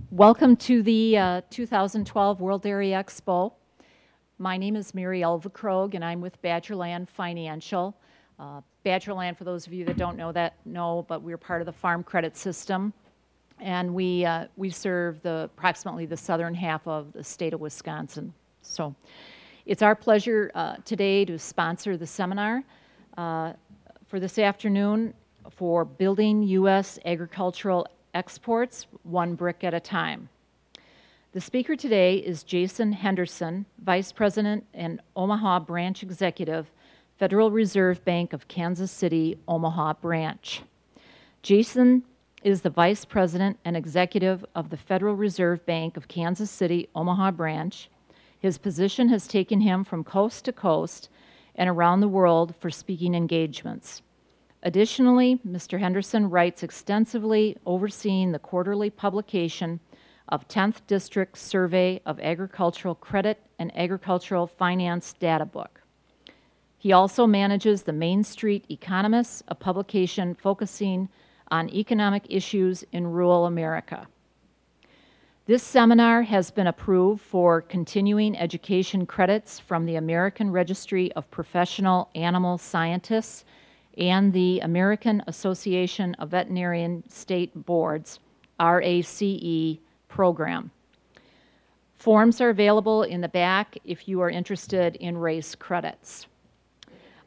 Welcome to the 2012 World Dairy Expo. My name is Mary Elvacrogue, and I'm with Badgerland Financial. Badgerland, for those of you that don't know, but we're part of the Farm Credit System, and we serve approximately the southern half of the state of Wisconsin. So it's our pleasure today to sponsor the seminar for this afternoon for Building U.S. Agricultural Exports, one brick at a time. The speaker today is Jason Henderson, Vice President and Omaha Branch Executive, Federal Reserve Bank of Kansas City, Omaha Branch. Jason is the Vice President and Executive of the Federal Reserve Bank of Kansas City, Omaha Branch. His position has taken him from coast to coast and around the world for speaking engagements. Additionally, Mr. Henderson writes extensively, overseeing the quarterly publication of 10th District Survey of Agricultural Credit and Agricultural Finance Data Book. He also manages the Main Street Economist, a publication focusing on economic issues in rural America. This seminar has been approved for continuing education credits from the American Registry of Professional Animal Scientists and the American Association of Veterinarian State Boards, RACE program. Forms are available in the back if you are interested in RACE credits.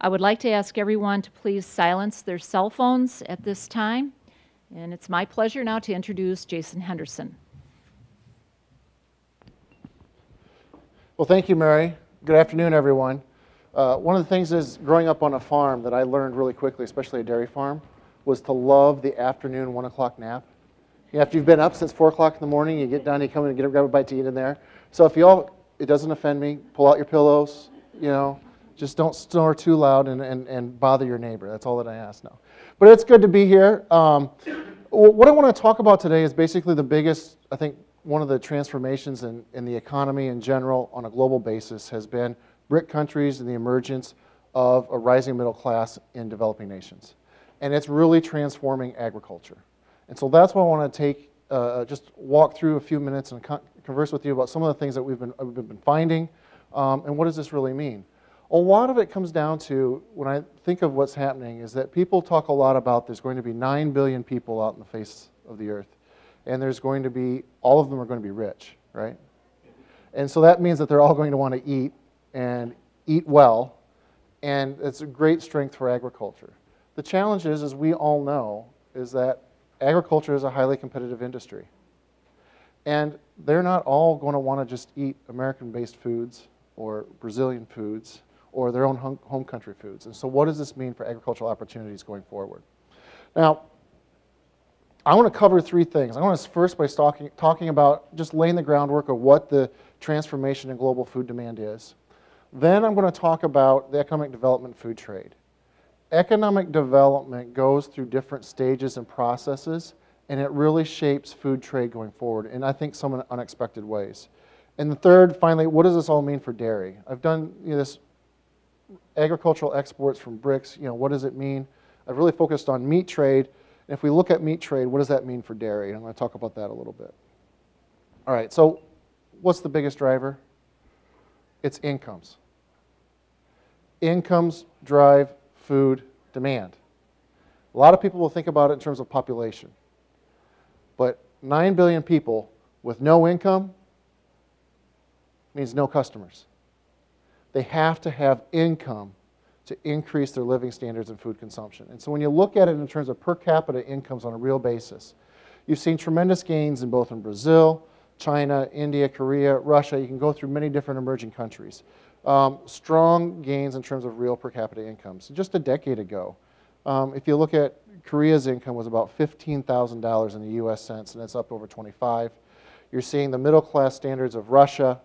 I would like to ask everyone to please silence their cell phones at this time, and it's my pleasure now to introduce Jason Henderson. Well, thank you, Mary. Good afternoon, everyone. One of the things is growing up on a farm that I learned really quickly, especially a dairy farm, was to love the afternoon 1 o'clock nap. After you've been up since 4 o'clock in the morning, you get down, you come in and grab a bite to eat in there. So if you all, it doesn't offend me, pull out your pillows, just don't snore too loud and bother your neighbor. That's all that I ask now. But it's good to be here. What I want to talk about today is basically the biggest, I think, one of the transformations in the economy in general on a global basis has been BRIC countries and the emergence of a rising middle class in developing nations. And it's really transforming agriculture. And so that's why I want to take, just walk through a few minutes and converse with you about some of the things that we've been finding, and what does this really mean? A lot of it comes down to, when I think of what's happening, is that people talk a lot about there's going to be 9 billion people out in the face of the earth, and there's going to be, all of them are going to be rich, right? And so that means that they're all going to want to eat, and eat well, and it's a great strength for agriculture. The challenge is, as we all know, is that agriculture is a highly competitive industry. And they're not all going to want to just eat American-based foods or Brazilian foods or their own home country foods. And so what does this mean for agricultural opportunities going forward? Now, I want to cover 3 things. I want to first by talking about just laying the groundwork of what the transformation in global food demand is. Then I'm going to talk about the economic development food trade. Economic development goes through different stages and processes, and it really shapes food trade going forward, and I think some in unexpected ways. And the third, finally, what does this all mean for dairy? I've done this agricultural exports from BRICS, what does it mean? I've really focused on meat trade, and if we look at meat trade, what does that mean for dairy? And I'm going to talk about that a little bit. All right, so what's the biggest driver? It's incomes. Incomes drive food demand. A lot of people will think about it in terms of population. But 9 billion people with no income means no customers. They have to have income to increase their living standards and food consumption. And so when you look at it in terms of per capita incomes on a real basis, you've seen tremendous gains in both in Brazil, China, India, Korea, Russia. You can go through many different emerging countries. Strong gains in terms of real per capita incomes. Just a decade ago, if you look at Korea's income was about $15,000 in the US cents, and it's up over 25. You're seeing the middle class standards of Russia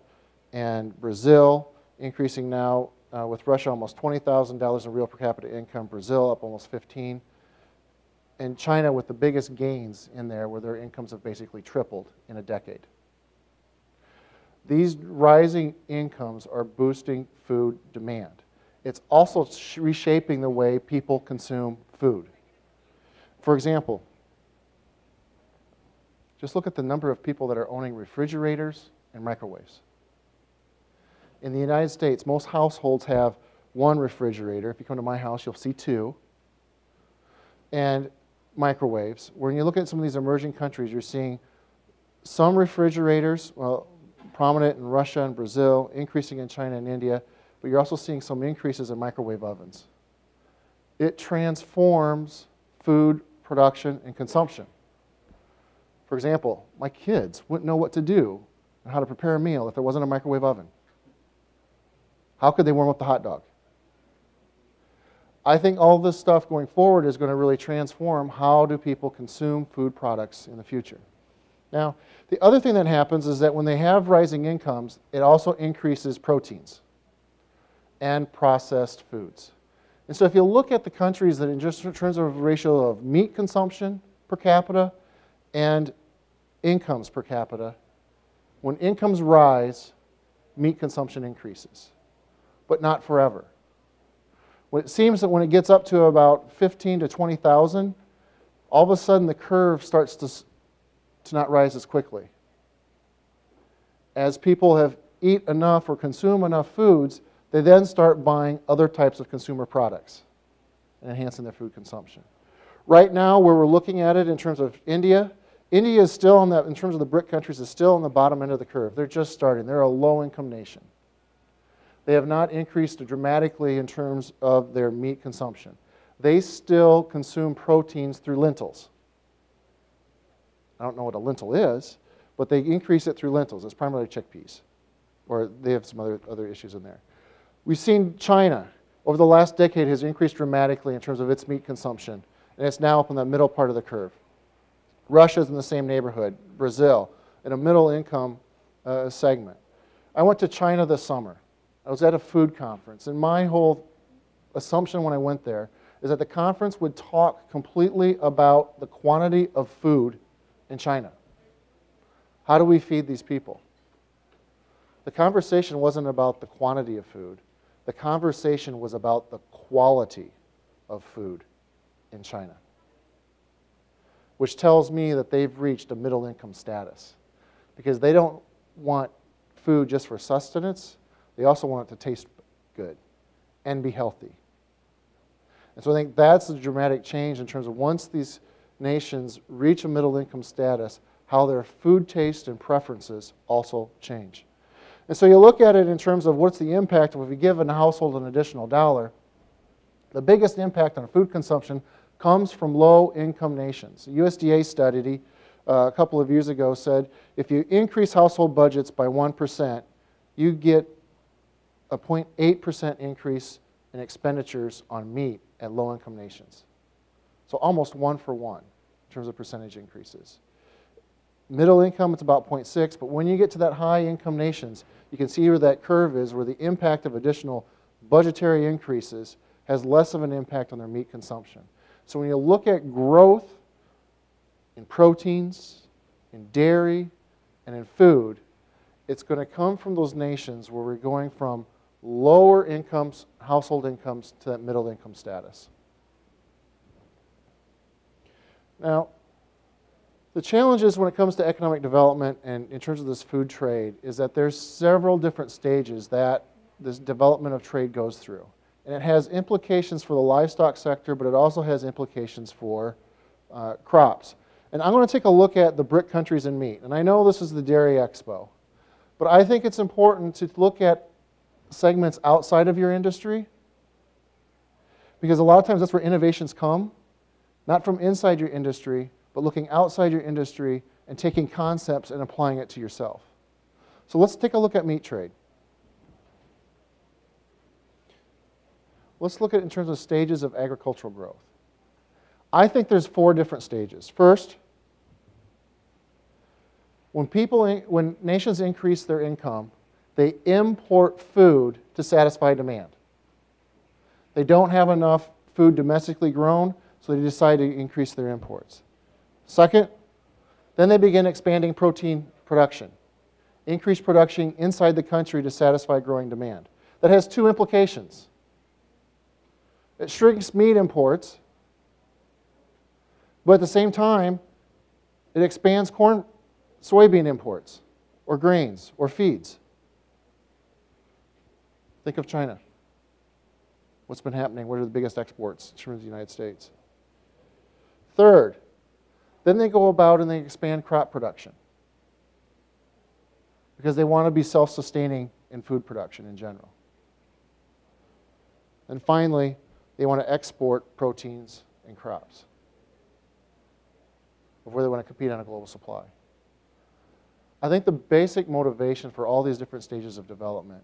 and Brazil increasing now, with Russia almost $20,000 in real per capita income, Brazil up almost 15, and China with the biggest gains in there where their incomes have basically tripled in a decade. These rising incomes are boosting food demand. It's also reshaping the way people consume food. For example, Just look at the number of people that are owning refrigerators and microwaves. In the United States, most households have one refrigerator. If you come to my house, you'll see two. And microwaves. When you look at some of these emerging countries, you're seeing some refrigerators, well, prominent in Russia and Brazil, increasing in China and India, but you're also seeing some increases in microwave ovens. It transforms food production and consumption. For example, my kids wouldn't know what to do and how to prepare a meal if there wasn't a microwave oven. How could they warm up the hot dog? I think all this stuff going forward is going to really transform how do people consume food products in the future. Now, the other thing that happens is that when they have rising incomes, it also increases proteins and processed foods. And so if you look at the countries that in just in terms of ratio of meat consumption per capita and incomes per capita, when incomes rise, meat consumption increases, but not forever. When it seems that when it gets up to about 15 to 20,000, all of a sudden the curve starts to not rise as quickly. As people have eat enough or consume enough foods, they then start buying other types of consumer products and enhancing their food consumption. Right now, where we're looking at it in terms of India, India is still on that, in terms of the BRIC countries, is still on the bottom end of the curve. They're just starting. They're a low-income nation. They have not increased dramatically in terms of their meat consumption. They still consume proteins through lentils. I don't know what a lentil is, but they increase it through lentils. It's primarily chickpeas, or they have some other issues in there. We've seen China, over the last decade, has increased dramatically in terms of its meat consumption, and it's now up in the middle part of the curve. Russia's in the same neighborhood, Brazil, in a middle-income segment. I went to China this summer. I was at a food conference, and my whole assumption when I went there is that the conference would talk completely about the quantity of food in China. How do we feed these people? The conversation wasn't about the quantity of food. The conversation was about the quality of food in China, which tells me that they've reached a middle-income status because they don't want food just for sustenance. They also want it to taste good and be healthy. And so I think that's a dramatic change in terms of once these nations reach a middle-income status, how their food taste and preferences also change. And so you look at it in terms of what's the impact if we give a household an additional $1. The biggest impact on food consumption comes from low-income nations. A USDA study a couple of years ago said if you increase household budgets by 1%, you get a 0.8% increase in expenditures on meat at low-income nations. So almost 1 for 1 in terms of percentage increases. Middle income, it's about 0.6, but when you get to that high-income nations, you can see where that curve is, where the impact of additional budgetary increases has less of an impact on their meat consumption. So when you look at growth in proteins, in dairy, and in food, it's going to come from those nations where we're going from lower incomes, household incomes, to that middle income status. Now, the challenges when it comes to economic development and in terms of this food trade is that there's several different stages that this development of trade goes through. And it has implications for the livestock sector, but it also has implications for crops. And I'm going to take a look at the BRIC countries in meat. And I know this is the Dairy Expo, but I think it's important to look at segments outside of your industry, because a lot of times that's where innovations come, not from inside your industry, but looking outside your industry and taking concepts and applying it to yourself. So let's take a look at meat trade. Let's look at it in terms of stages of agricultural growth. I think there's 4 different stages. First, when nations increase their income, they import food to satisfy demand. They don't have enough food domestically grown, so they decide to increase their imports. Second, then they begin expanding protein production. Increase production inside the country to satisfy growing demand. That has 2 implications. It shrinks meat imports, but at the same time, It expands corn, soybean imports, or grains, or feeds. Think of China. What's been happening? What are the biggest exports in terms of the United States? Third, then they go about and they expand crop production because they want to be self-sustaining in food production in general. And finally, they want to export proteins and crops before they want to compete on a global supply. I think the basic motivation for all these different stages of development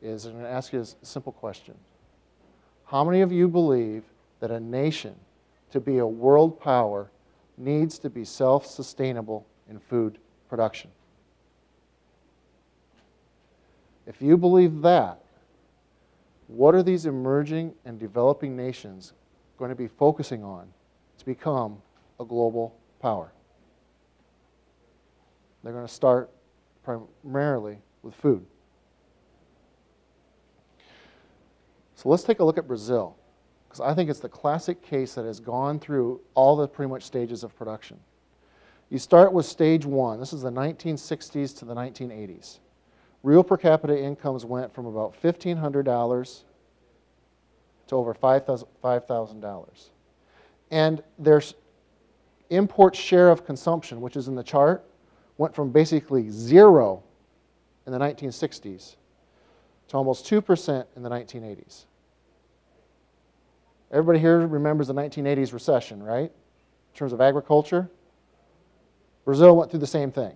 is, I'm going to ask you a simple question. How many of you believe that a nation, to be a world power, needs to be self-sustainable in food production? If you believe that, what are these emerging and developing nations going to be focusing on to become a global power? They're going to start primarily with food. So let's take a look at Brazil, because I think it's the classic case that has gone through all the pretty much stages of production. You start with stage one. This is the 1960s to the 1980s. Real per capita incomes went from about $1,500 to over $5,000. And their import share of consumption, which is in the chart, went from basically zero in the 1960s to almost 2% in the 1980s. Everybody here remembers the 1980s recession, right? In terms of agriculture. Brazil went through the same thing.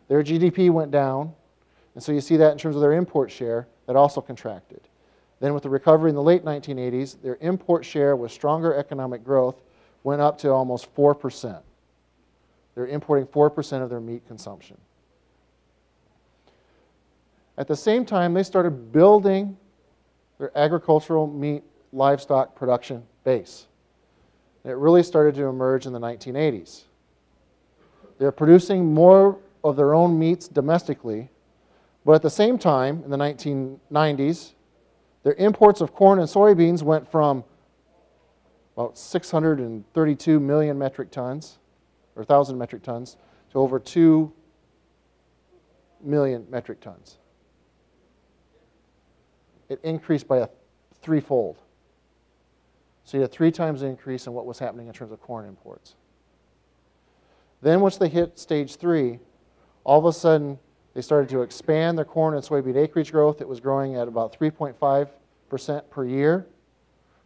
Their GDP went down, and so you see that in terms of their import share, that also contracted. Then with the recovery in the late 1980s, their import share with stronger economic growth went up to almost 4%. They're importing 4% of their meat consumption. At the same time, they started building their agricultural meat livestock production base. And it really started to emerge in the 1980s. They're producing more of their own meats domestically, but at the same time, in the 1990s, their imports of corn and soybeans went from about 632 million metric tons, or 1,000 metric tons, to over 2 million metric tons. It increased by a threefold. So you had 3 times the increase in what was happening in terms of corn imports. Then once they hit stage 3, all of a sudden they started to expand their corn and soybean acreage growth. It was growing at about 3.5% per year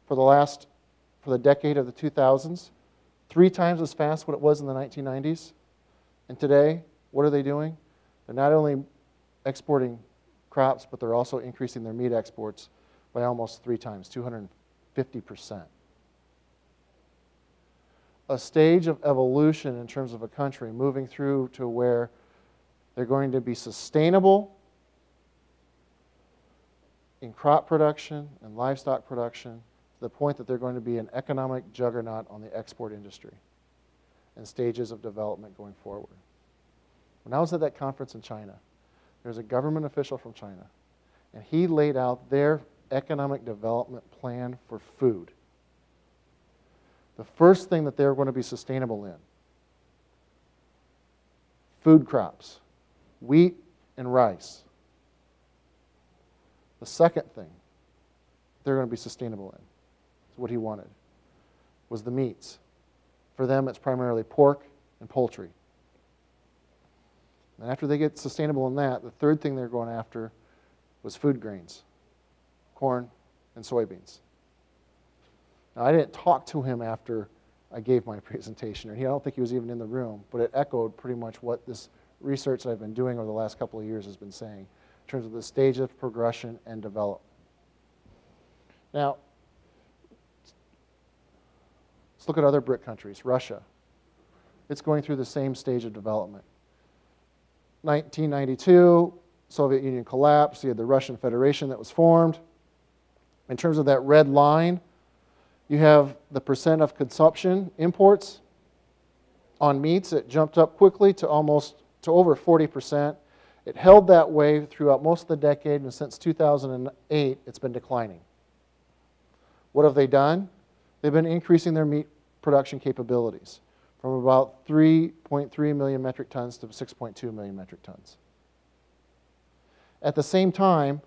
for the decade of the 2000s. 3 times as fast what it was in the 1990s. And today, what are they doing? They're not only exporting crops, but they're also increasing their meat exports by almost 3 times, 250%. A stage of evolution in terms of a country moving through to where they're going to be sustainable in crop production and livestock production to the point that they're going to be an economic juggernaut on the export industry and stages of development going forward. When I was at that conference in China, there was a government official from China, and he laid out their economic development plan for food. The first thing that they're going to be sustainable in, food crops, wheat and rice. The second thing they're going to be sustainable in, is what he wanted, was the meats. For them, it's primarily pork and poultry. And after they get sustainable in that, the third thing they're going after was food grains, corn and soybeans. Now, I didn't talk to him after I gave my presentation, or I don't think he was even in the room, but it echoed pretty much what this research that I've been doing over the last couple of years has been saying in terms of the stage of progression and development. Now, let's look at other BRIC countries. Russia. It's going through the same stage of development. 1992, Soviet Union collapsed. You had the Russian Federation that was formed. In terms of that red line, you have the percent of consumption imports on meats. It jumped up quickly to over 40%. It held that way throughout most of the decade, and since 2008, it's been declining. What have they done? They've been increasing their meat production capabilities from about 3.3 million metric tons to 6.2 million metric tons. At the same time,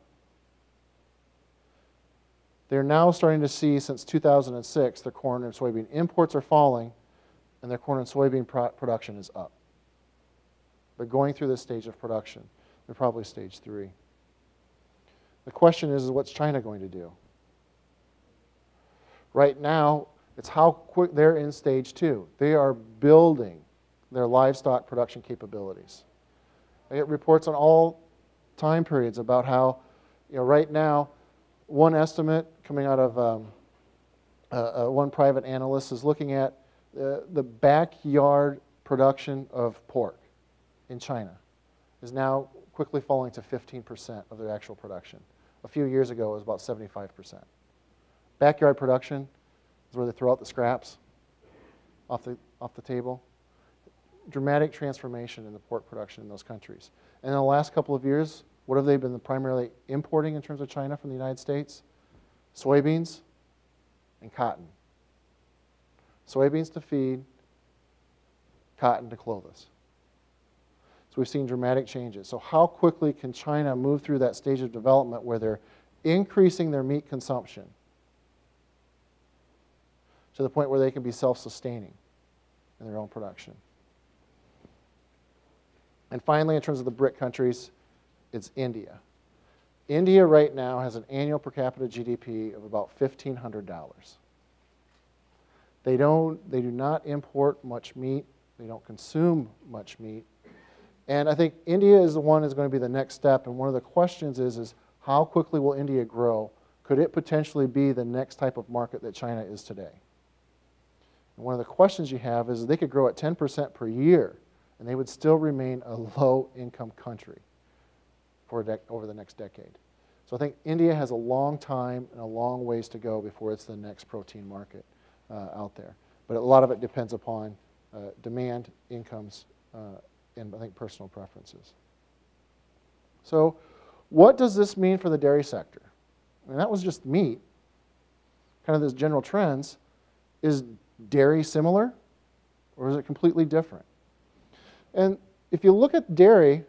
they're now starting to see, since 2006, their corn and soybean imports are falling, and their corn and soybean production is up. They're going through this stage of production. They're probably stage 3. The question is what's China going to do? Right now, it's how quick they're in stage 2. They are building their livestock production capabilities. I get reports on all time periods about how, right now, one estimate coming out of one private analyst is looking at the backyard production of pork in China is now quickly falling to 15% of their actual production. A few years ago, it was about 75%. Backyard production is where they throw out the scraps off the table. Dramatic transformation in the pork production in those countries. And in the last couple of years, what have they been primarily importing in terms of China from the United States? Soybeans and cotton. Soybeans to feed, cotton to clothe us. So we've seen dramatic changes. So how quickly can China move through that stage of development where they're increasing their meat consumption to the point where they can be self-sustaining in their own production? And finally, in terms of the BRIC countries, it's India. India right now has an annual per capita GDP of about $1,500. They do not import much meat. They don't consume much meat. And I think India is the one that's going to be the next step. And one of the questions is how quickly will India grow? Could it potentially be the next type of market that China is today? And one of the questions you have is they could grow at 10% per year, and they would still remain a low-income country for over the next decade. So I think India has a long time and a long ways to go before it's the next protein market out there. But a lot of it depends upon demand, incomes, and I think personal preferences. So what does this mean for the dairy sector? I mean, that was just meat, kind of those general trends. Is dairy similar, or is it completely different? And if you look at dairy,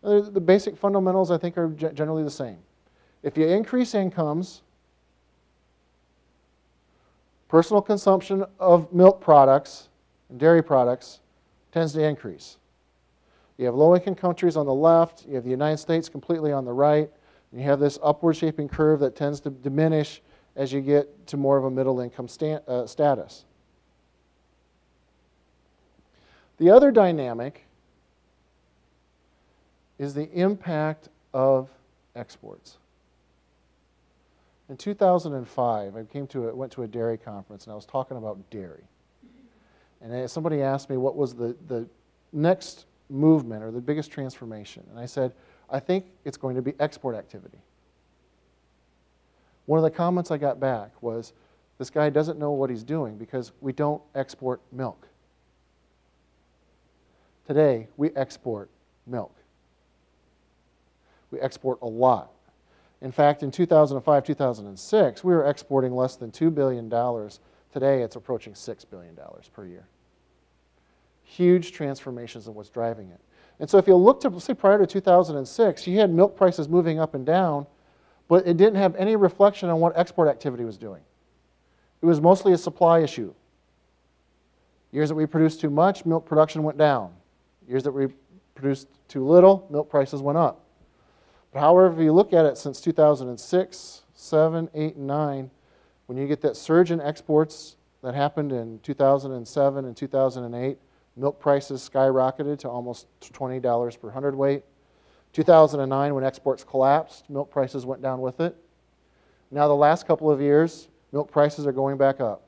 the basic fundamentals, I think, are generally the same. If you increase incomes, personal consumption of milk products and dairy products tends to increase. You have low-income countries on the left, you have the United States completely on the right, and you have this upward shaping curve that tends to diminish as you get to more of a middle-income status. The other dynamic is the impact of exports. In 2005, I went to a dairy conference, and I was talking about dairy. And somebody asked me what was the next movement or the biggest transformation. And I said, I think it's going to be export activity. One of the comments I got back was, this guy doesn't know what he's doing because we don't export milk. Today, we export milk. We export a lot. In fact, in 2005, 2006, we were exporting less than $2 billion. Today, it's approaching $6 billion per year. Huge transformations in what's driving it. And so if you look to, let's say, prior to 2006, you had milk prices moving up and down, but it didn't have any reflection on what export activity was doing. It was mostly a supply issue. Years that we produced too much, milk production went down. Years that we produced too little, milk prices went up. But however, if you look at it since 2006, 7, 8, and 9, when you get that surge in exports that happened in 2007 and 2008, milk prices skyrocketed to almost $20 per hundredweight. 2009, when exports collapsed, milk prices went down with it. Now the last couple of years, milk prices are going back up.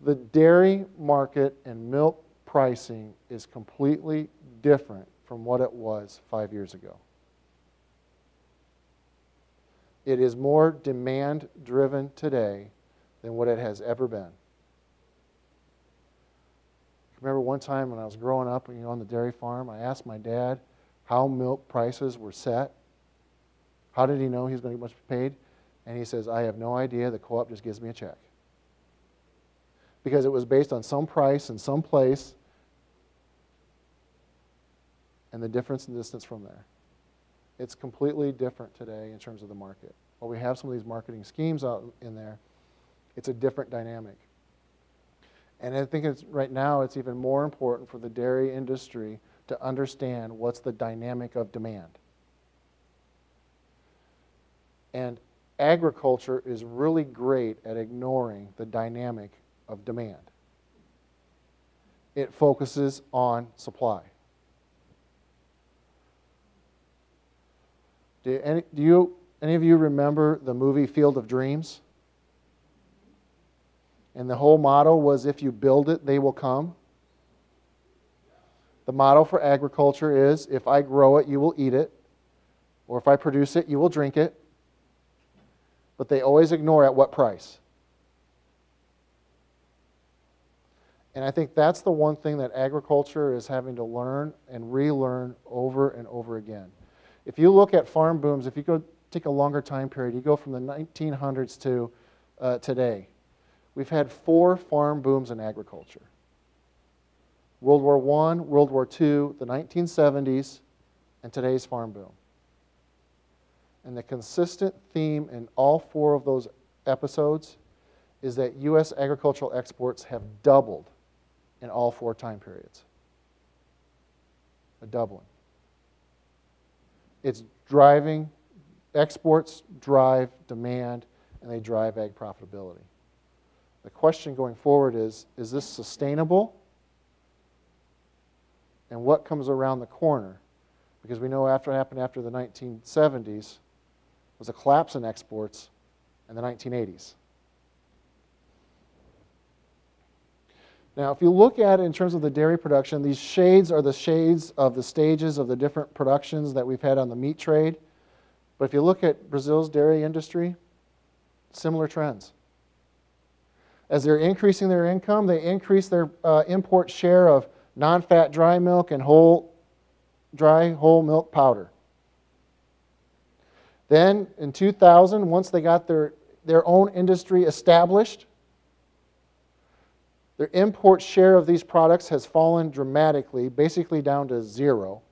The dairy market and milk pricing is completely different from what it was 5 years ago. It is more demand-driven today than what it has ever been. I remember one time when I was growing up on the dairy farm, I asked my dad how milk prices were set. How did he know he was going to get much paid? And he says, I have no idea. The co-op just gives me a check. because it was based on some price in some place and the difference in distance from there. It's completely different today in terms of the market. While we have some of these marketing schemes out in there, it's a different dynamic. And I think right now it's even more important for the dairy industry to understand what's the dynamic of demand. And agriculture is really great at ignoring the dynamic of demand. It focuses on supply. Do any of you remember the movie Field of Dreams? And the whole motto was, if you build it, they will come. The motto for agriculture is, if I grow it, you will eat it. Or if I produce it, you will drink it. But they always ignore at what price. And I think that's the one thing that agriculture is having to learn and relearn over and over again. If you look at farm booms, if you go take a longer time period, you go from the 1900s to today, we've had 4 farm booms in agriculture. World War I, World War II, the 1970s, and today's farm boom. And the consistent theme in all 4 of those episodes is that U.S. agricultural exports have doubled in all 4 time periods. A doubling. It's driving, exports drive demand, and they drive ag profitability. The question going forward is this sustainable? And what comes around the corner? Because we know after what happened after the 1970s was a collapse in exports in the 1980s. Now, if you look at it in terms of the dairy production, these shades are the shades of the stages of the different productions that we've had on the meat trade. But if you look at Brazil's dairy industry, similar trends. As they're increasing their income, they increase their import share of non-fat dry milk and dry whole milk powder. Then in 2000, once they got their own industry established, their import share of these products has fallen dramatically, basically down to 0,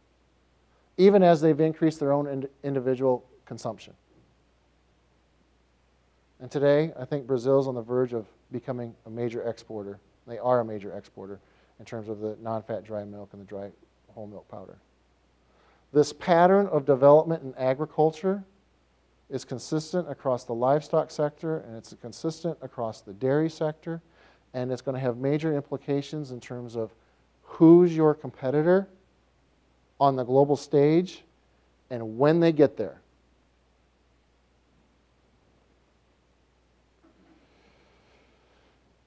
even as they've increased their own individual consumption. And today, I think Brazil's on the verge of becoming a major exporter. They are a major exporter in terms of the non-fat dry milk and the dry whole milk powder. This pattern of development in agriculture is consistent across the livestock sector, and it's consistent across the dairy sector, and it's going to have major implications in terms of who's your competitor on the global stage and when they get there.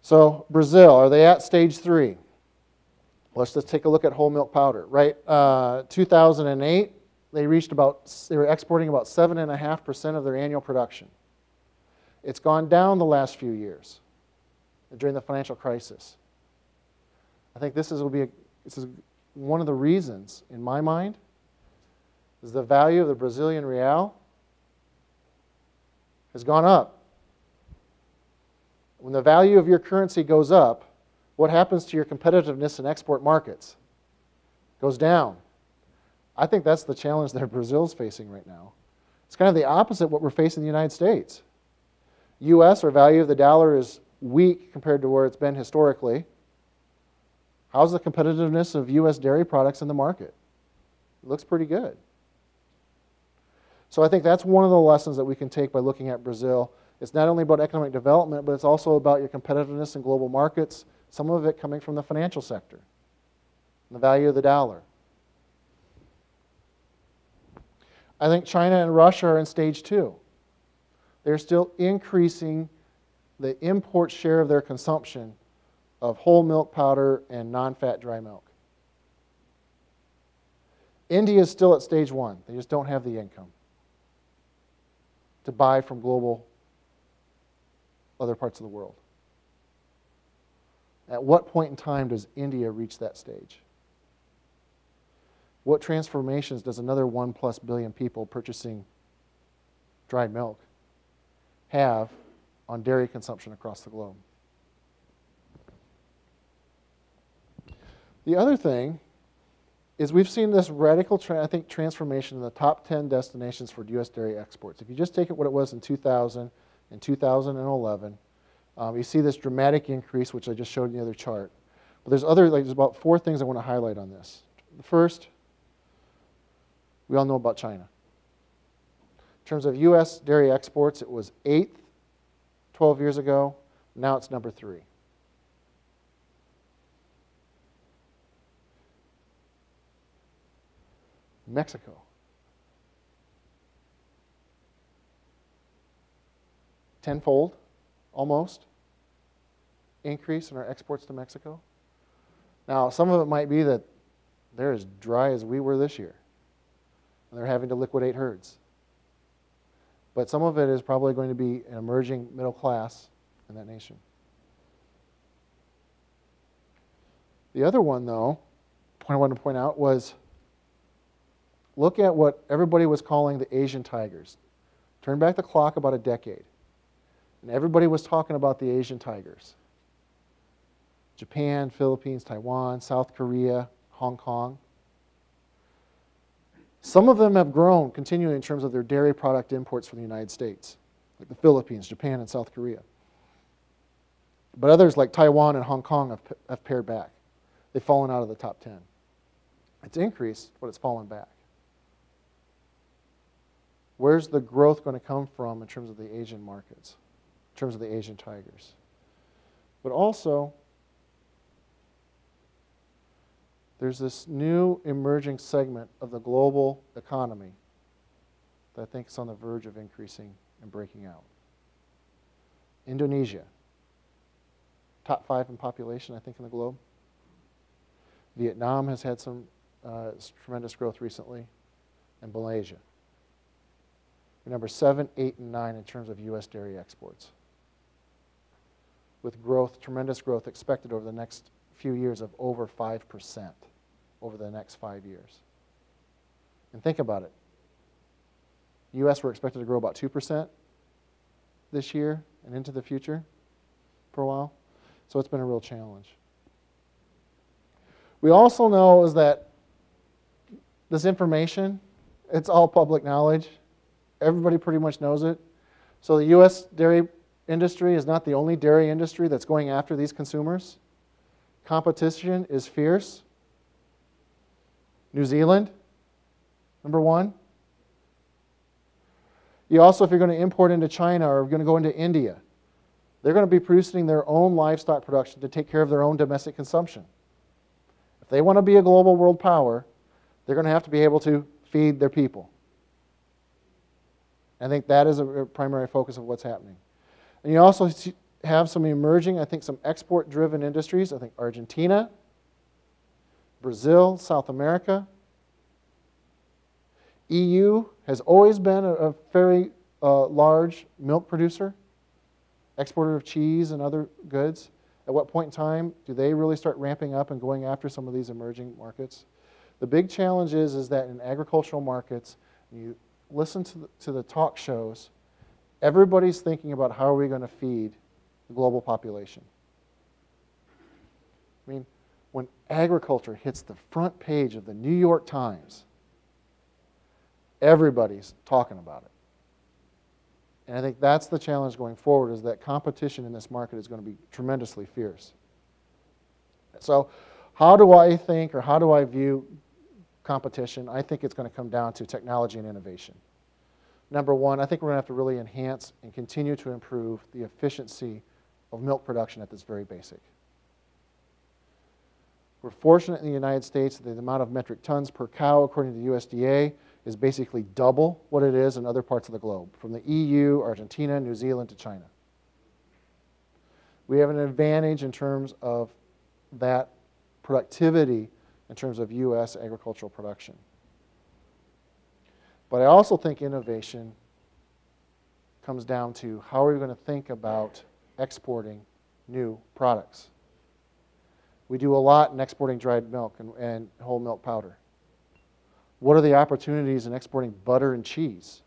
So Brazil, are they at stage 3? Let's just take a look at whole milk powder. Right, 2008, they were exporting about 7.5% of their annual production. It's gone down the last few years during the financial crisis. I think this is one of the reasons, in my mind, is the value of the Brazilian real has gone up. When the value of your currency goes up, what happens to your competitiveness in export markets? It goes down. I think that's the challenge that Brazil's facing right now. It's kind of the opposite of what we're facing in the United States. U.S., our value of the dollar is weak compared to where it's been historically. How's the competitiveness of U.S. dairy products in the market? It looks pretty good. So I think that's one of the lessons that we can take by looking at Brazil. It's not only about economic development, but it's also about your competitiveness in global markets, some of it coming from the financial sector, and the value of the dollar. I think China and Russia are in stage 2. They're still increasing the import share of their consumption of whole milk powder and non-fat dry milk. India is still at stage 1. They just don't have the income to buy from global other parts of the world. At what point in time does India reach that stage? What transformations does another 1+ billion people purchasing dried milk have on dairy consumption across the globe? The other thing is we've seen this radical, transformation in the top 10 destinations for U.S. dairy exports. If you just take it what it was in 2000 and 2011, you see this dramatic increase, which I just showed in the other chart. But there's about 4 things I want to highlight on this. The first, we all know about China. In terms of U.S. dairy exports, it was 8th 12 years ago. Now it's number 3. Mexico. Tenfold, almost, increase in our exports to Mexico. Now, some of it might be that they're as dry as we were this year, and they're having to liquidate herds. But some of it is probably going to be an emerging middle class in that nation. The other one, though, point I wanted to point out was, look at what everybody was calling the Asian tigers. Turn back the clock about a decade, and everybody was talking about the Asian tigers. Japan, Philippines, Taiwan, South Korea, Hong Kong. Some of them have grown continually in terms of their dairy product imports from the United States, like the Philippines, Japan, and South Korea. But others like Taiwan and Hong Kong have pared back. They've fallen out of the top 10. It's increased, but it's fallen back. Where's the growth going to come from in terms of the Asian markets, in terms of the Asian tigers? But also, there's this new emerging segment of the global economy that I think is on the verge of increasing and breaking out. Indonesia, top 5 in population, I think, in the globe. Vietnam has had some tremendous growth recently, and Malaysia. We're number 7, 8, and 9 in terms of U.S. dairy exports, with growth, tremendous growth expected over the next few years of over 5% over the next 5 years. And think about it. U.S. we're expected to grow about 2% this year and into the future for a while. So it's been a real challenge. We also know is that this information, it's all public knowledge. Everybody pretty much knows it. So the U.S. dairy industry is not the only dairy industry that's going after these consumers. Competition is fierce. New Zealand, number 1. You also, if you're going to import into China or going to go into India, they're going to be producing their own livestock production to take care of their own domestic consumption. If they want to be a global world power, they're going to have to be able to feed their people. I think that is a primary focus of what's happening. And you also have some emerging, I think, some export-driven industries. I think Argentina, Brazil, South America. EU has always been a very large milk producer, exporter of cheese and other goods. At what point in time do they really start ramping up and going after some of these emerging markets? The big challenge is that in agricultural markets, you listen to the talk shows, everybody's thinking about how are we going to feed the global population. I mean, when agriculture hits the front page of the New York Times, everybody's talking about it. And I think that's the challenge going forward, is that competition in this market is going to be tremendously fierce. So how do I think, or how do I view competition? I think it's going to come down to technology and innovation. Number 1, I think we're going to have to really enhance and continue to improve the efficiency of milk production at this very basic. We're fortunate in the United States that the amount of metric tons per cow, according to the USDA, is basically double what it is in other parts of the globe, from the EU, Argentina, New Zealand, to China. We have an advantage in terms of that productivity in terms of U.S. agricultural production. But I also think innovation comes down to how are we going to think about exporting new products. We do a lot in exporting dried milk and whole milk powder. What are the opportunities in exporting butter and cheese?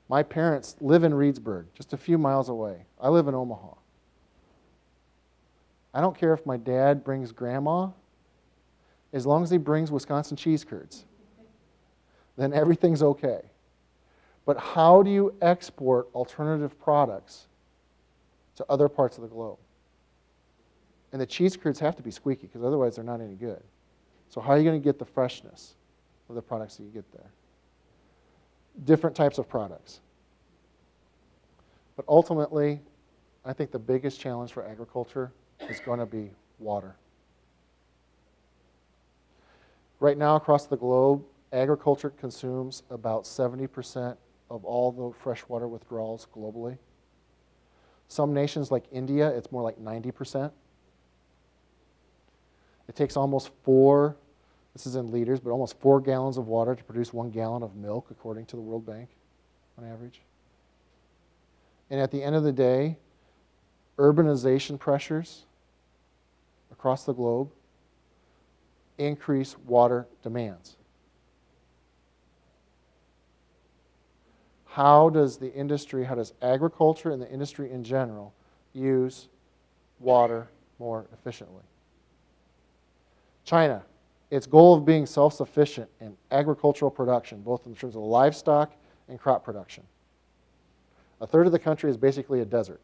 My parents live in Reedsburg, just a few miles away. I live in Omaha. I don't care if my dad brings grandma, as long as he brings Wisconsin cheese curds, then everything's okay. But how do you export alternative products to other parts of the globe? And the cheese curds have to be squeaky, because otherwise they're not any good. So how are you going to get the freshness of the products that you get there? Different types of products. But ultimately, I think the biggest challenge for agriculture is going to be water. Right now, across the globe, agriculture consumes about 70% of all the freshwater withdrawals globally. Some nations like India, it's more like 90%. It takes almost 4, this is in liters, but almost 4 gallons of water to produce 1 gallon of milk, according to the World Bank, on average. And at the end of the day, urbanization pressures across the globe increase water demands. How does the industry, how does agriculture and the industry in general use water more efficiently? China, its goal of being self-sufficient in agricultural production, both in terms of livestock and crop production. A third of the country is basically a desert.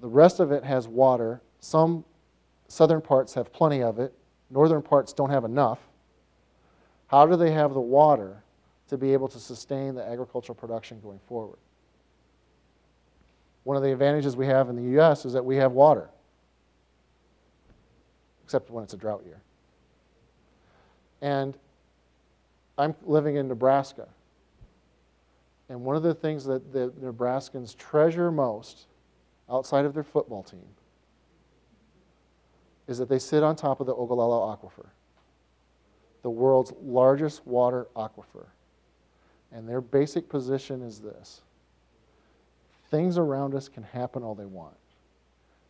The rest of it has water. Some southern parts have plenty of it. Northern parts don't have enough. How do they have the water to be able to sustain the agricultural production going forward? One of the advantages we have in the U.S. is that we have water, except when it's a drought year. And I'm living in Nebraska. And one of the things that the Nebraskans treasure most outside of their football team is that they sit on top of the Ogallala Aquifer, the world's largest water aquifer. And their basic position is this: things around us can happen all they want,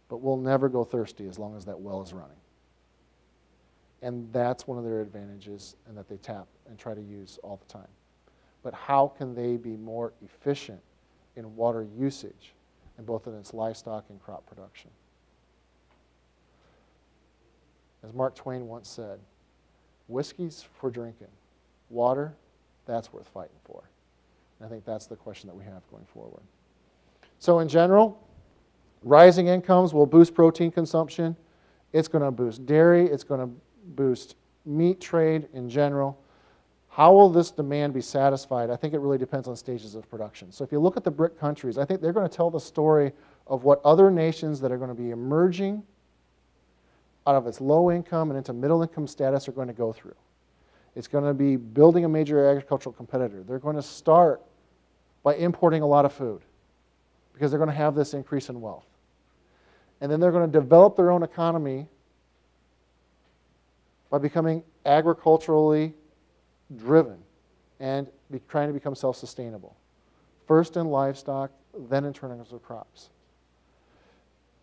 but we'll never go thirsty as long as that well is running. And that's one of their advantages, and that they tap and try to use all the time. But how can they be more efficient in water usage, in both in its livestock and crop production? As Mark Twain once said, whiskey's for drinking. Water, that's worth fighting for. And I think that's the question that we have going forward. So in general, rising incomes will boost protein consumption. It's going to boost dairy. It's going to boost meat trade in general. How will this demand be satisfied? I think it really depends on stages of production. So if you look at the BRIC countries, I think they're going to tell the story of what other nations that are going to be emerging out of its low income and into middle income status are going to go through. It's going to be building a major agricultural competitor. They're going to start by importing a lot of food because they're going to have this increase in wealth. And then they're going to develop their own economy by becoming agriculturally driven and trying to become self-sustainable. First in livestock, then in terms of crops.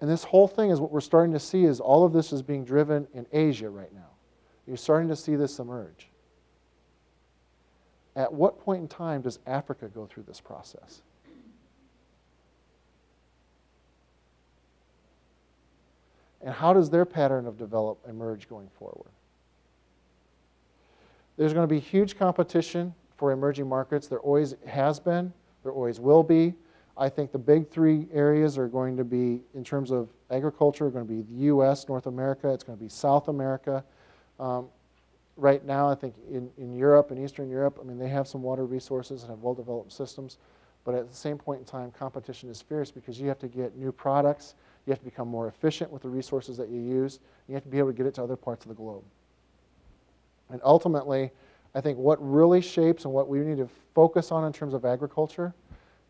And this whole thing is what we're starting to see is all of this is being driven in Asia right now. You're starting to see this emerge. At what point in time does Africa go through this process? And how does their pattern of development emerge going forward? There's going to be huge competition for emerging markets. There always has been. There always will be. I think the big 3 areas are going to be, in terms of agriculture, are going to be the U.S., North America. It's going to be South America. Right now, I think in Europe and Eastern Europe, I mean, they have some water resources and have well-developed systems. But at the same point in time, competition is fierce because you have to get new products. You have to become more efficient with the resources that you use. You have to be able to get it to other parts of the globe. And ultimately, I think what really shapes and what we need to focus on in terms of agriculture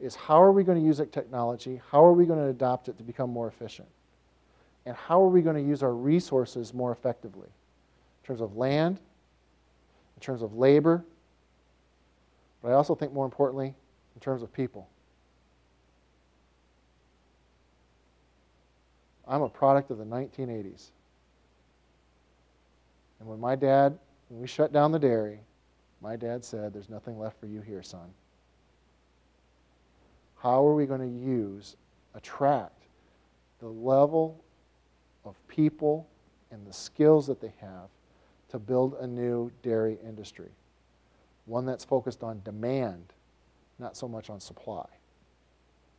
is how are we going to use technology, how are we going to adopt it to become more efficient, and how are we going to use our resources more effectively in terms of land, in terms of labor, but I also think more importantly, in terms of people. I'm a product of the 1980s. And when we shut down the dairy, my dad said, "There's nothing left for you here, son." How are we going to attract the level of people and the skills that they have to build a new dairy industry, one that's focused on demand, not so much on supply.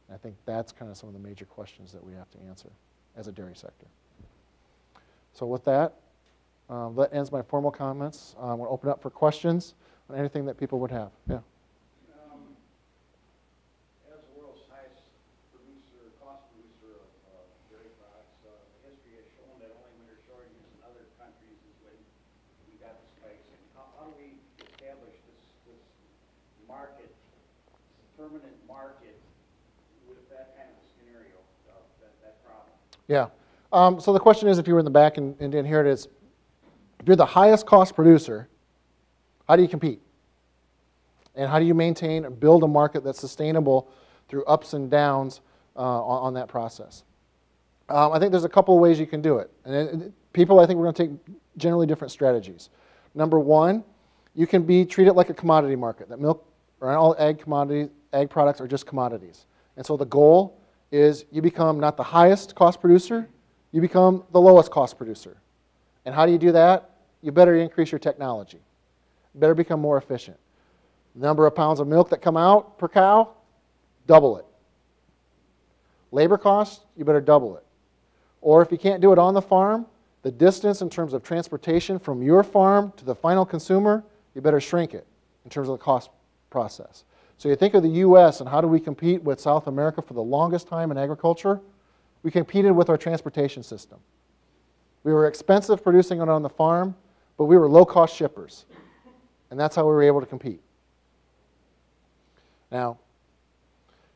And I think that's kind of some of the major questions that we have to answer as a dairy sector. So with that, that ends my formal comments. I'm going to open up for questions on anything that people would have. Yeah. As the world's highest cost producer of dairy products, history has shown that only when there's shortages in other countries is when we got the spikes. And how do we establish this market, this permanent market with that kind of scenario, that problem? Yeah. So the question is, if you were in the back and didn't hear it, is if you're the highest cost producer, how do you compete? And how do you maintain and build a market that's sustainable through ups and downs on that process? I think there's a couple of ways you can do it. And people, I think we're going to take generally different strategies. Number one, you can treat it like a commodity market, that milk or all ag products are just commodities. And so the goal is you become not the highest cost producer, you become the lowest cost producer. And how do you do that? You better increase your technology. You better become more efficient. The number of pounds of milk that come out per cow, double it. Labor costs, you better double it. Or if you can't do it on the farm, the distance in terms of transportation from your farm to the final consumer, you better shrink it in terms of the cost process. So you think of the U.S. and how do we compete with South America for the longest time in agriculture? We competed with our transportation system. We were expensive producing it on the farm, but we were low-cost shippers. And that's how we were able to compete. Now,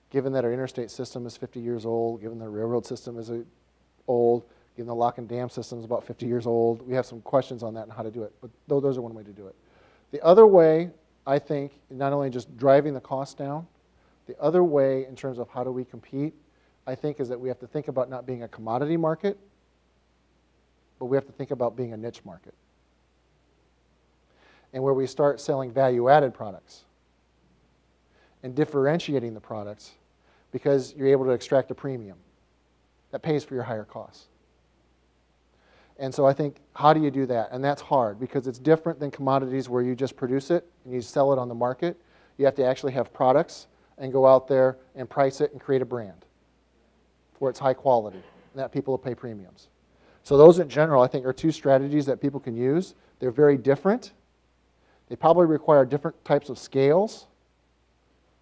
given that our interstate system is 50 years old, given the railroad system is old, given the lock and dam system is about 50 years old, we have some questions on that and how to do it. But those are one way to do it. The other way, I think, not only just driving the cost down, the other way in terms of how do we compete, I think, is that we have to think about not being a commodity market, but we have to think about being a niche market. And where we start selling value-added products and differentiating the products because you're able to extract a premium that pays for your higher costs. And so I think, how do you do that? And that's hard because it's different than commodities where you just produce it and you sell it on the market. You have to actually have products and go out there and price it and create a brand where it's high quality and that people will pay premiums. So those in general, I think, are two strategies that people can use. They're very different. They probably require different types of scales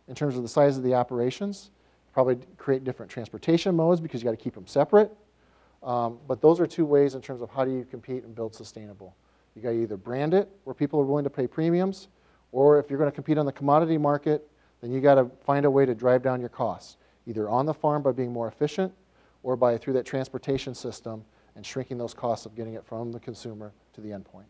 in terms of the size of the operations. Probably create different transportation modes because you got to keep them separate. But those are two ways in terms of how do you compete and build sustainable. You got to either brand it where people are willing to pay premiums, or if you're going to compete on the commodity market, then you got to find a way to drive down your costs, either on the farm by being more efficient, or by through that transportation system and shrinking those costs of getting it from the consumer to the end point.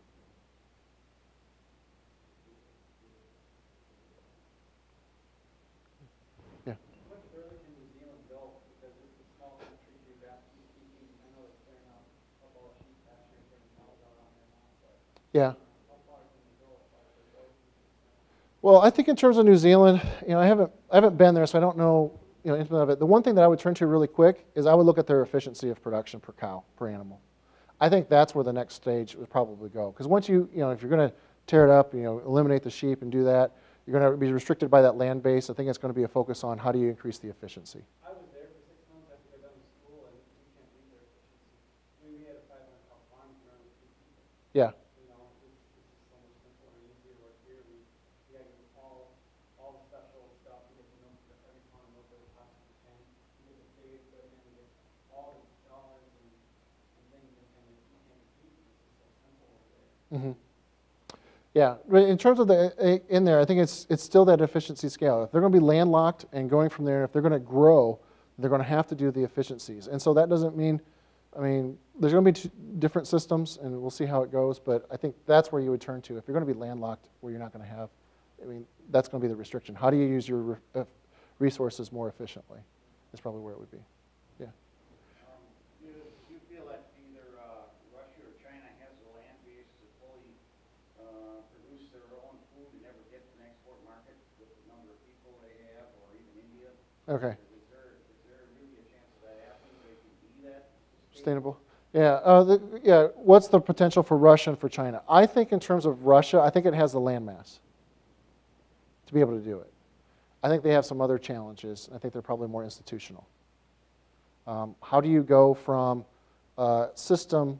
Yeah. What further can New Zealand go? Because it's a small country, geographically speaking. I know it's clearing out a couple of sheep pastures and cows out on there now, but Yeah. how far can they go as far as their growth is concerned? Well, I think in terms of New Zealand, I haven't been there, so I don't know, intimate of it. The one thing that I would turn to really quick is I would look at their efficiency of production per cow, per animal. I think that's where the next stage would probably go. Because once if you're going to tear it up, eliminate the sheep and do that, you're going to be restricted by that land base. I think it's going to be a focus on how do you increase the efficiency. I was there for 6 months after I got done with school, and we can't beat their efficiency. We had a 500-cow farm here with 2 people. Yeah. This is so much simpler and easier. Where here we got to do all the special stuff. We get to milk every pound of milk that we possibly can. We get the big equipment. We get all the dollars and things, and you can't compete. It's so simple over there. Mm-hmm. Yeah, in terms of in there, I think it's still that efficiency scale. If they're going to be landlocked and going from there, if they're going to grow, they're going to have to do the efficiencies. And so that doesn't mean, there's going to be two different systems, and we'll see how it goes. But I think that's where you would turn to if you're going to be landlocked, where you're not going to have. That's going to be the restriction. How do you use your resources more efficiently? Is probably where it would be. Yeah. Do you feel that either Russia or China has the land base to fully produce their own food and never get to an export market with the number of people they have, or even India? Okay. Is there really a chance of that happening? They can be that Sustainable. Yeah, yeah. What's the potential for Russia and for China? I think in terms of Russia, I think it has the landmass to be able to do it. I think they have some other challenges. I think they're probably more institutional. How do you go from a system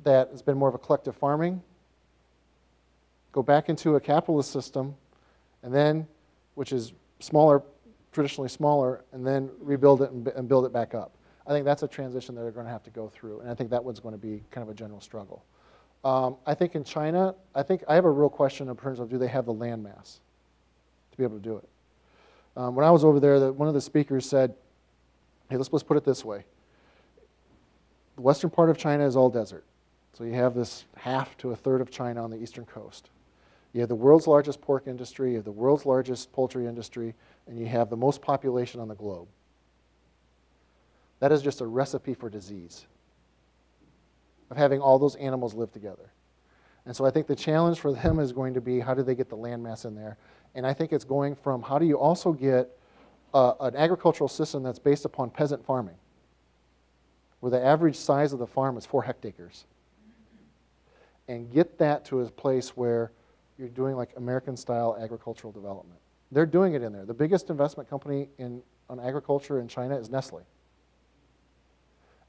that has been more of a collective farming, go back into a capitalist system, and then, which is smaller, traditionally smaller, and then rebuild it and build it back up? I think that's a transition that they're going to have to go through, and I think that one's going to be kind of a general struggle. I think in China, I have a real question in terms of do they have the land mass to be able to do it. When I was over there, one of the speakers said, hey, let's put it this way. The western part of China is all desert. So you have this half to a third of China on the eastern coast. You have the world's largest pork industry, you have the world's largest poultry industry, and you have the most population on the globe. That is just a recipe for disease, of having all those animals live together. And so I think the challenge for them is going to be how do they get the land mass in there? And I think it's going from how do you also get an agricultural system that's based upon peasant farming, where the average size of the farm is 4 hectares, and get that to a place where you're doing like American-style agricultural development. They're doing it in there. The biggest investment company on agriculture in China is Nestle.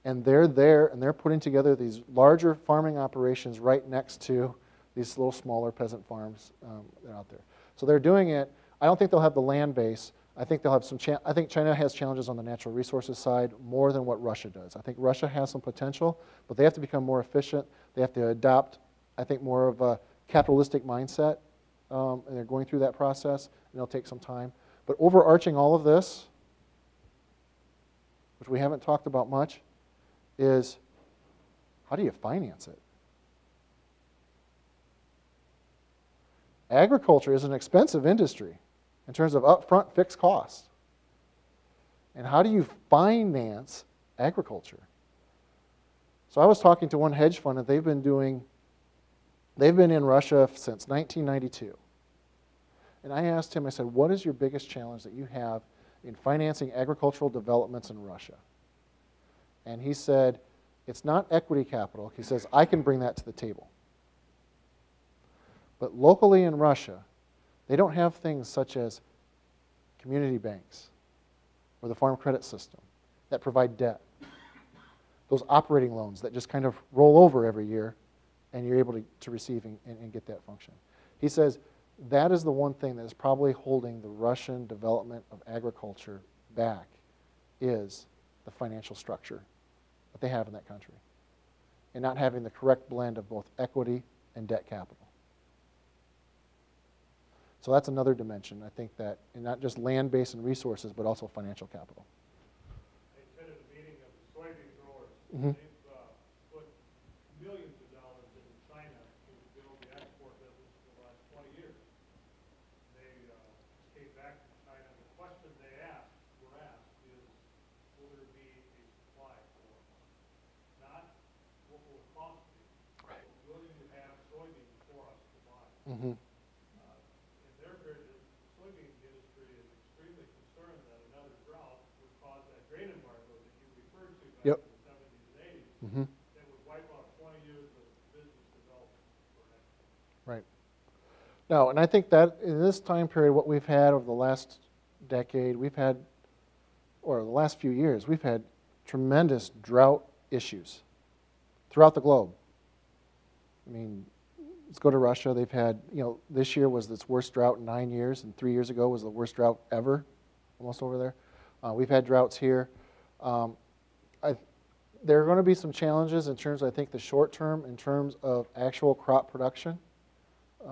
And they're there, and they're putting together these larger farming operations right next to these little smaller peasant farms that are out there. So they're doing it. I don't think they'll have the land base. I think they'll have some. I think China has challenges on the natural resources side more than what Russia does. I think Russia has some potential, but they have to become more efficient. They have to adopt, I think, more of a capitalistic mindset, and they're going through that process, and it'll take some time. But overarching all of this, which we haven't talked about much, is how do you finance it? Agriculture is an expensive industry in terms of upfront fixed costs. And how do you finance agriculture? So I was talking to one hedge fund, and they've been in Russia since 1992. And I asked him, I said, what is your biggest challenge that you have in financing agricultural developments in Russia? And he said, it's not equity capital. He says, I can bring that to the table. But locally in Russia, they don't have things such as community banks or the farm credit system that provide debt. Those operating loans that just kind of roll over every year and you're able to receive and get that function. He says that is the one thing that is probably holding the Russian development of agriculture back is the financial structure that they have in that country and not having the correct blend of both equity and debt capital. So that's another dimension, I think, that, and not just land base and resources, but also financial capital. I attended a meeting of the soybean growers. Mm-hmm. They've put millions of dollars in China to build the export business for the last 20 years. They came back from China. The question they were asked is, will there be a supply for it? Not what will it cost you, right. But will you have soybeans for us to buy? Mm-hmm. Yep. In the 70s and 80s, mm-hmm. that would wipe out 20 years of business development for export. Right. No, and I think that in this time period, what we've had over the last decade, or the last few years, we've had tremendous drought issues throughout the globe. I mean, let's go to Russia. They've had, this year was its worst drought in 9 years, and 3 years ago was the worst drought ever, almost over there. We've had droughts here. There are going to be some challenges in terms, I think, the short term in terms of actual crop production. And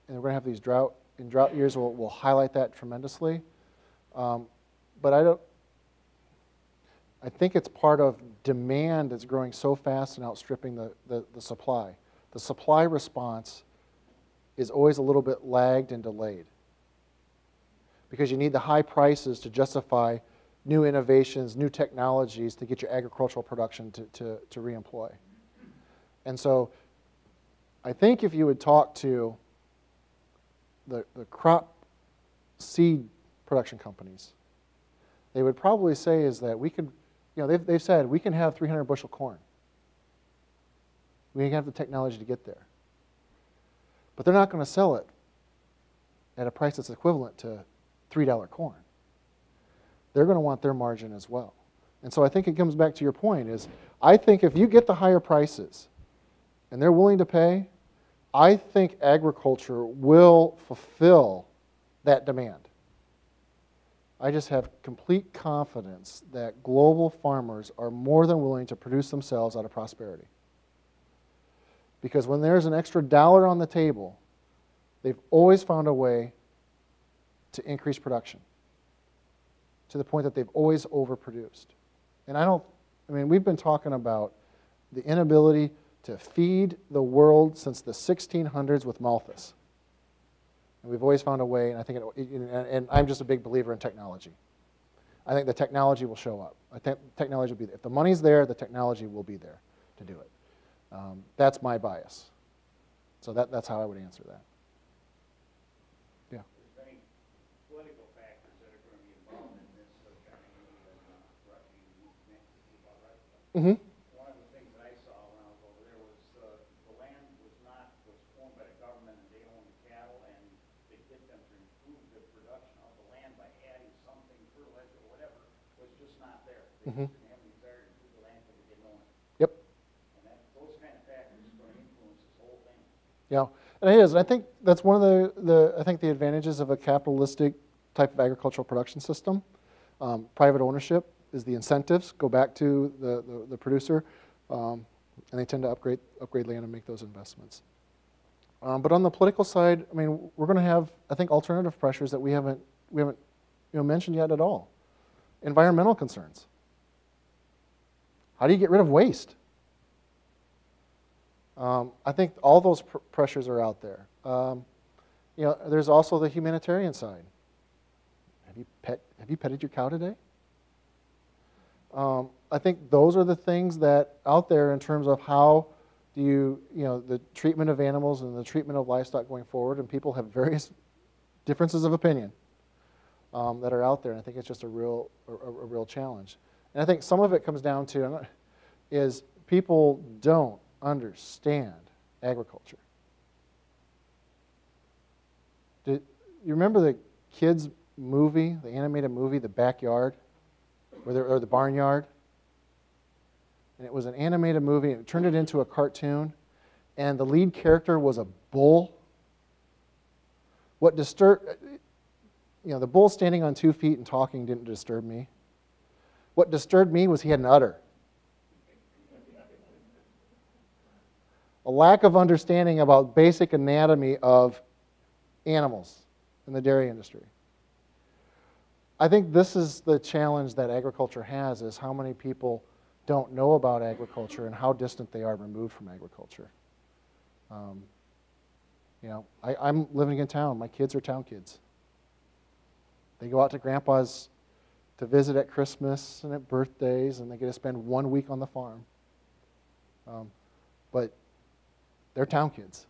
we're going to have these drought years will highlight that tremendously. But I think it's part of demand that's growing so fast and outstripping the supply. The supply response is always a little bit lagged and delayed because you need the high prices to justify new innovations, new technologies to get your agricultural production to reemploy. And so I think if you would talk to the crop seed production companies, they would probably say is that we could they've said we can have 300 bushel corn. We have the technology to get there. But they're not going to sell it at a price that's equivalent to $3 corn. They're going to want their margin as well. And so I think it comes back to your point is, I think if you get the higher prices and they're willing to pay, I think agriculture will fulfill that demand. I just have complete confidence that global farmers are more than willing to produce themselves out of prosperity. Because when there's an extra dollar on the table, they've always found a way to increase production to the point that they've always overproduced. And we've been talking about the inability to feed the world since the 1600s with Malthus. And we've always found a way, and I think, and I'm just a big believer in technology. I think the technology will show up. I think technology will be there. If the money's there, the technology will be there to do it. That's my bias. So that's how I would answer that. Yeah. There's many political factors that are going to be involved in this, so China and Russia, you mentioned about Russia. Mm-hmm. One of the things that I saw when I was over there was the land was owned by the government, and they owned the cattle, and they get them to improve the production of the land by adding something, fertilizer or whatever, was just not there. They Mm-hmm. didn't have any desire to improve the land because they didn't own it. Yep. And those kind of factors are going to influence this whole thing. Yeah, and it is. And I think that's one of the advantages of a capitalistic type of agricultural production system. Private ownership is the incentives go back to the producer, and they tend to upgrade land and make those investments. But on the political side, I mean, we're going to have, I think, alternative pressures that we haven't mentioned yet at all. Environmental concerns. How do you get rid of waste? I think all those pressures are out there. There's also the humanitarian side. Have you petted your cow today? I think those are the things that out there in terms of how do the treatment of animals and the treatment of livestock going forward, and people have various differences of opinion that are out there, and I think it's just a real challenge. And I think some of it comes down to is people don't understand agriculture. You remember the kids' movie, the animated movie, The Backyard, or The Barnyard? And it was an animated movie, and it turned it into a cartoon, and the lead character was a bull. What disturbed, the bull standing on 2 feet and talking didn't disturb me. What disturbed me was he had an udder. A lack of understanding about basic anatomy of animals in the dairy industry. I think this is the challenge that agriculture has, is how many people don't know about agriculture and how distant they are removed from agriculture. I'm living in town. My kids are town kids. They go out to Grandpa's to visit at Christmas and at birthdays, and they get to spend 1 week on the farm. But they're town kids.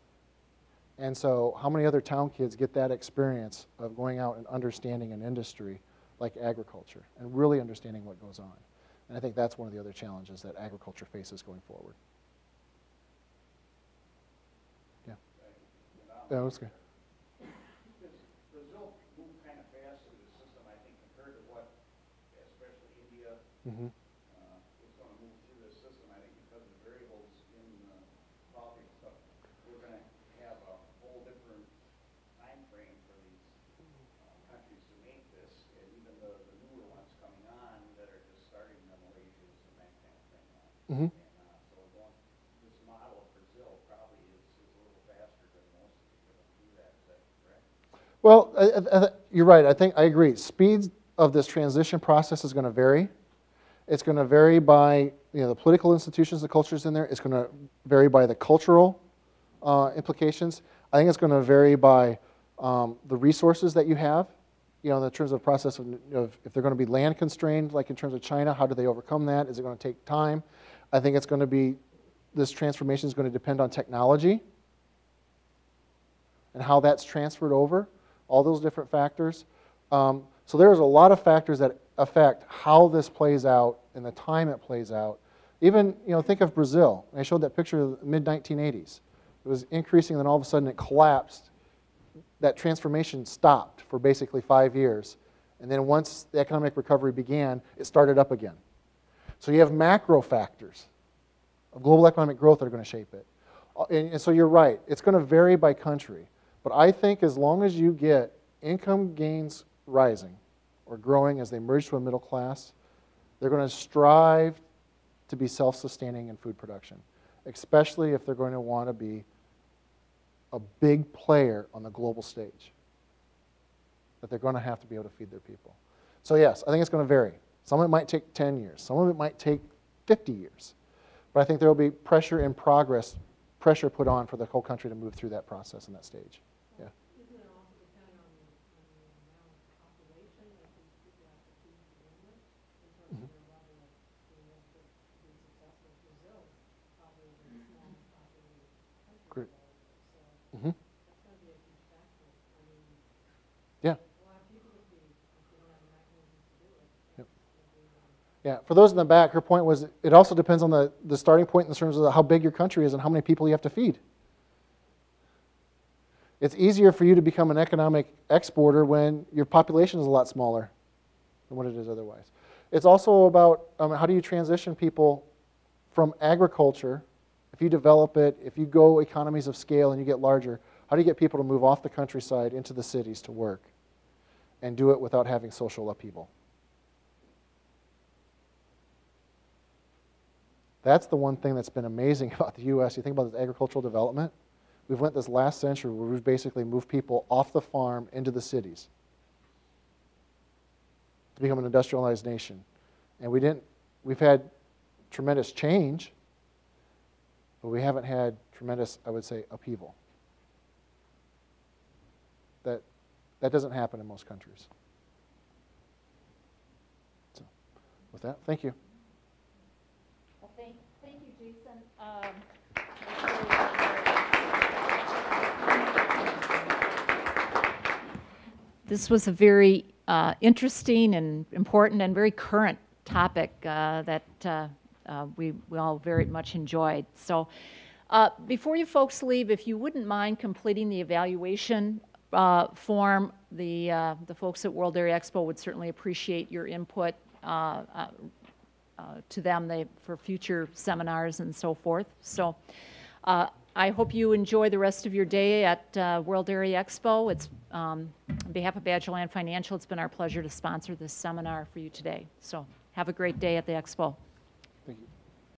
And so how many other town kids get that experience of going out and understanding an industry like agriculture and really understanding what goes on? And I think that's one of the other challenges that agriculture faces going forward. Yeah. Yeah, that's good. Brazil moved kind of fast through the system, I think, compared to what, especially India, Mm-hmm. is going to move through this system. I think because of the variables in coffee and stuff, we're going to have a whole different time frame for these countries to make this, and even the newer ones coming on that are just starting, the Malaysias and that kind of thing. Mm-hmm. And so this model of Brazil probably is a little faster than most of the people do that. Is that correct? Well, you're right. I agree. Speed of this transition process is going to vary. It's going to vary by the political institutions, the cultures in there. It's going to vary by the cultural implications. I think it's going to vary by the resources that you have. In terms of process of if they're going to be land constrained, like in terms of China, how do they overcome that? Is it going to take time? I think it's going to be, this transformation is going to depend on technology and how that's transferred over, all those different factors. So there's a lot of factors that affect how this plays out and the time it plays out. Even, think of Brazil. I showed that picture of the mid-1980s. It was increasing, and then all of a sudden it collapsed. That transformation stopped for basically 5 years. And then once the economic recovery began, it started up again. So you have macro factors of global economic growth that are going to shape it. And so you're right. It's going to vary by country. But I think as long as you get income gains rising or growing as they merge to a middle class, they're going to strive to be self-sustaining in food production, especially if they're going to want to be a big player on the global stage, that they're going to have to be able to feed their people. So yes, I think it's going to vary. Some of it might take 10 years. Some of it might take 50 years. But I think there will be pressure in progress, pressure put on for the whole country to move through that process and that stage. Yeah. Isn't it also dependent on the amount of population that these people have to feed to begin with, in terms of their level of being able to be successful? Brazil is probably the smallest populated country. Great. So Mm-hmm. that's going to be a huge factor. I mean, Yeah. a lot of people would be, if they don't have the mechanisms to do it. Yep. It's gonna be, Yeah, for those in the back, her point was it also depends on the starting point in terms of how big your country is and how many people you have to feed. It's easier for you to become an economic exporter when your population is a lot smaller than what it is otherwise. It's also about how do you transition people from agriculture, if you develop it, if you go economies of scale and you get larger, how do you get people to move off the countryside into the cities to work and do it without having social upheaval? That's the one thing that's been amazing about the U.S. You think about this agricultural development. We've went this last century where we've basically moved people off the farm into the cities to become an industrialized nation. And we've had tremendous change, but we haven't had tremendous, I would say, upheaval. That doesn't happen in most countries. So, with that, thank you. Well, thank you, Jason. This was a very interesting and important and very current topic that we all very much enjoyed. So before you folks leave, if you wouldn't mind completing the evaluation form, the folks at World Dairy Expo would certainly appreciate your input to them for future seminars and so forth. So I hope you enjoy the rest of your day at World Dairy Expo. It's on behalf of Badgerland Financial, it's been our pleasure to sponsor this seminar for you today. So have a great day at the Expo. Thank you.